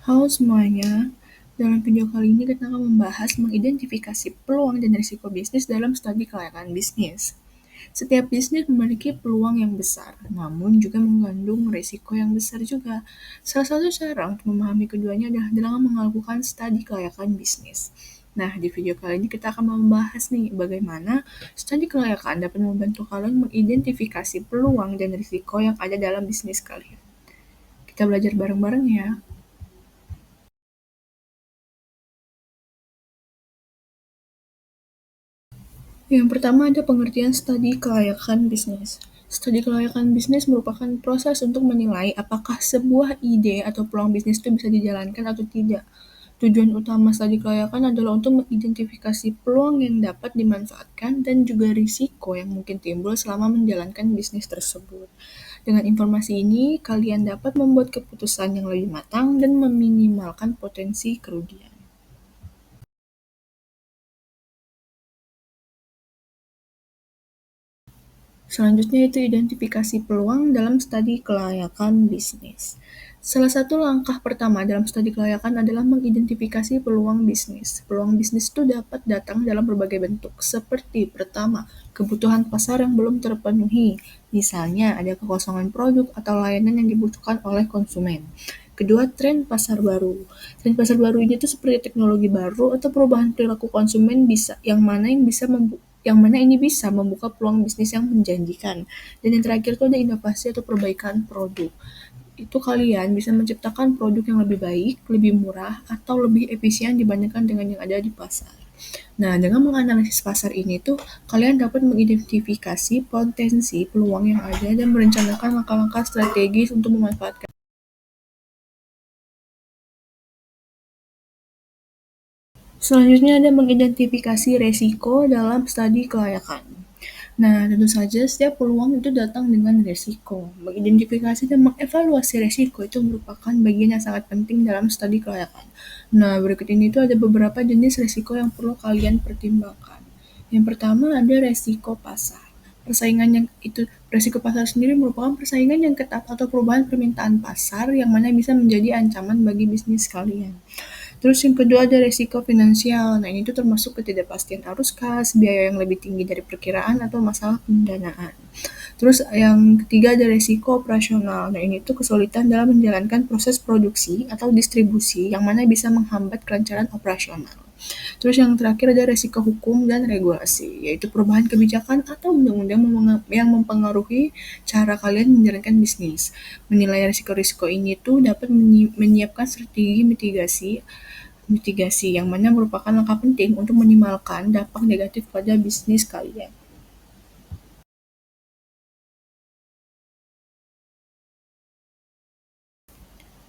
Halo semuanya, dalam video kali ini kita akan membahas mengidentifikasi peluang dan risiko bisnis dalam studi kelayakan bisnis. Setiap bisnis memiliki peluang yang besar, namun juga mengandung risiko yang besar juga. Salah satu cara untuk memahami keduanya adalah dengan melakukan studi kelayakan bisnis. Nah, di video kali ini kita akan membahas nih bagaimana studi kelayakan dapat membantu kalian mengidentifikasi peluang dan risiko yang ada dalam bisnis kalian. Kita belajar bareng-bareng ya. Yang pertama ada pengertian studi kelayakan bisnis. Studi kelayakan bisnis merupakan proses untuk menilai apakah sebuah ide atau peluang bisnis itu bisa dijalankan atau tidak. Tujuan utama studi kelayakan adalah untuk mengidentifikasi peluang yang dapat dimanfaatkan dan juga risiko yang mungkin timbul selama menjalankan bisnis tersebut. Dengan informasi ini, kalian dapat membuat keputusan yang lebih matang dan meminimalkan potensi kerugian. Selanjutnya itu identifikasi peluang dalam studi kelayakan bisnis. Salah satu langkah pertama dalam studi kelayakan adalah mengidentifikasi peluang bisnis. Peluang bisnis itu dapat datang dalam berbagai bentuk, seperti pertama, kebutuhan pasar yang belum terpenuhi. Misalnya, ada kekosongan produk atau layanan yang dibutuhkan oleh konsumen. Kedua, tren pasar baru. Tren pasar baru ini tuh seperti teknologi baru atau perubahan perilaku konsumen yang mana ini bisa membuka peluang bisnis yang menjanjikan. Dan yang terakhir itu ada inovasi atau perbaikan produk. Itu kalian bisa menciptakan produk yang lebih baik, lebih murah, atau lebih efisien dibandingkan dengan yang ada di pasar. Nah, dengan menganalisis pasar ini tuh, kalian dapat mengidentifikasi potensi peluang yang ada dan merencanakan langkah-langkah strategis untuk memanfaatkan. Selanjutnya ada mengidentifikasi resiko dalam studi kelayakan. Nah, tentu saja setiap peluang itu datang dengan resiko. Mengidentifikasi dan mengevaluasi resiko itu merupakan bagian yang sangat penting dalam studi kelayakan. Nah, berikut ini itu ada beberapa jenis resiko yang perlu kalian pertimbangkan. Yang pertama ada resiko pasar. Persaingan yang itu Resiko pasar sendiri merupakan persaingan yang ketat atau perubahan permintaan pasar yang mana bisa menjadi ancaman bagi bisnis kalian. Terus yang kedua ada resiko finansial. Nah, ini tuh termasuk ketidakpastian arus kas, biaya yang lebih tinggi dari perkiraan, atau masalah pendanaan. Terus yang ketiga ada resiko operasional. Nah, ini tuh kesulitan dalam menjalankan proses produksi atau distribusi yang mana bisa menghambat kelancaran operasional. Terus yang terakhir ada resiko hukum dan regulasi, yaitu perubahan kebijakan atau undang-undang yang mempengaruhi cara kalian menjalankan bisnis. Menilai risiko-risiko ini tuh dapat menyiapkan strategi mitigasi mitigasi yang mana merupakan langkah penting untuk minimalkan dampak negatif pada bisnis kalian.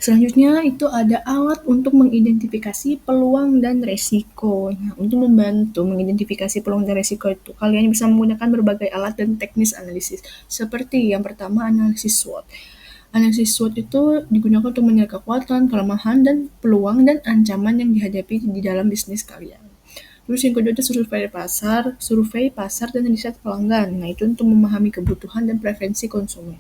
Selanjutnya itu ada alat untuk mengidentifikasi peluang dan resiko. Nah, untuk membantu mengidentifikasi peluang dan resiko itu, kalian bisa menggunakan berbagai alat dan teknis analisis. Seperti yang pertama, analisis SWOT. Analisis SWOT itu digunakan untuk menilai kekuatan, kelemahan, dan peluang dan ancaman yang dihadapi di dalam bisnis kalian. Terus yang kedua itu survei pasar dan riset pelanggan. Nah, itu untuk memahami kebutuhan dan preferensi konsumen.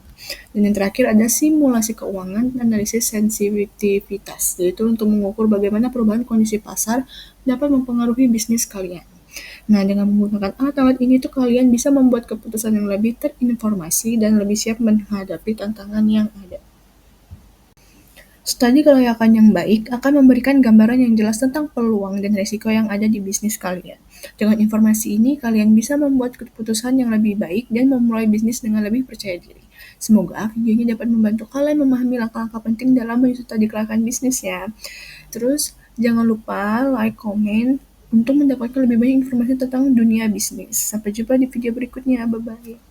Dan yang terakhir ada simulasi keuangan dan analisis sensitivitas, yaitu untuk mengukur bagaimana perubahan kondisi pasar dapat mempengaruhi bisnis kalian. Nah, dengan menggunakan alat-alat ini tuh kalian bisa membuat keputusan yang lebih terinformasi dan lebih siap menghadapi tantangan yang ada. Studi kelayakan yang baik akan memberikan gambaran yang jelas tentang peluang dan risiko yang ada di bisnis kalian. Dengan informasi ini, kalian bisa membuat keputusan yang lebih baik dan memulai bisnis dengan lebih percaya diri. Semoga video ini dapat membantu kalian memahami langkah-langkah penting dalam menyusun studi kelayakan bisnis ya. Terus, jangan lupa like, komen, untuk mendapatkan lebih banyak informasi tentang dunia bisnis. Sampai jumpa di video berikutnya. Bye-bye.